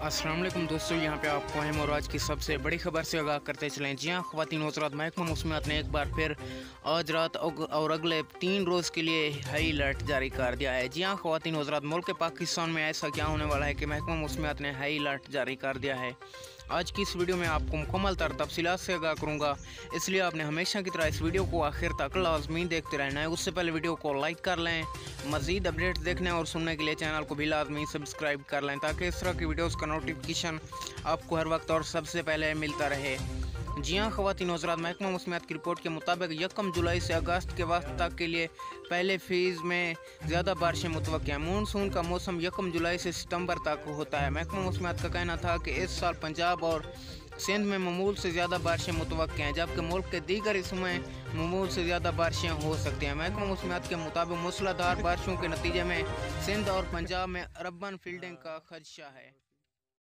अस्सलाम वालेकुम दोस्तों, यहाँ पे आपको अहम और आज की सबसे बड़ी खबर से आगाह करते चलें। जी हाँ ख़वातीन हज़रात, महकमा मौसमियात ने एक बार फिर आज रात और अगले 3 रोज़ के लिए हाई अलर्ट जारी कर दिया है। जी हाँ ख़वातीन हज़रात, मुल्क पाकिस्तान में ऐसा क्या होने वाला है कि महकमा मौसमियात ने हाई अलर्ट जारी कर दिया है। आज की इस वीडियो में आपको मुकम्मल तफसीलात से आगाह करूँगा, इसलिए आपने हमेशा की तरह इस वीडियो को आखिर तक लाजमी देखते रहना है। उससे पहले वीडियो को लाइक कर लें। मज़ीद अपडेट्स देखने और सुनने के लिए चैनल को भी लाजमी सब्सक्राइब कर लें, ताकि इस तरह की वीडियोस का नोटिफिकेशन आपको हर वक्त और सबसे पहले मिलता रहे। जी हाँ ख़वातीन हज़रात, महकमा मौसमियात की रिपोर्ट के मुताबिक 1 जुलाई से अगस्त के वक्त तक के लिए पहले फेज़ में ज़्यादा बारिशें मुतवक्किया हैं। मानसून का मौसम 1 जुलाई से सितंबर तक होता है। महकमा मौसमियात का कहना था कि इस साल पंजाब और सिंध में मामूल से ज़्यादा बारिशें मुतवक्किया हैं, जबकि मुल्क के दीगर हिस्सों में मामूल से ज़्यादा बारिशें हो सकती हैं। महकमा मौसमियात के मुताबिक मूसलाधार बारिशों के नतीजे में सिंध और पंजाब में अर्बन फ्लडिंग का खदशा है।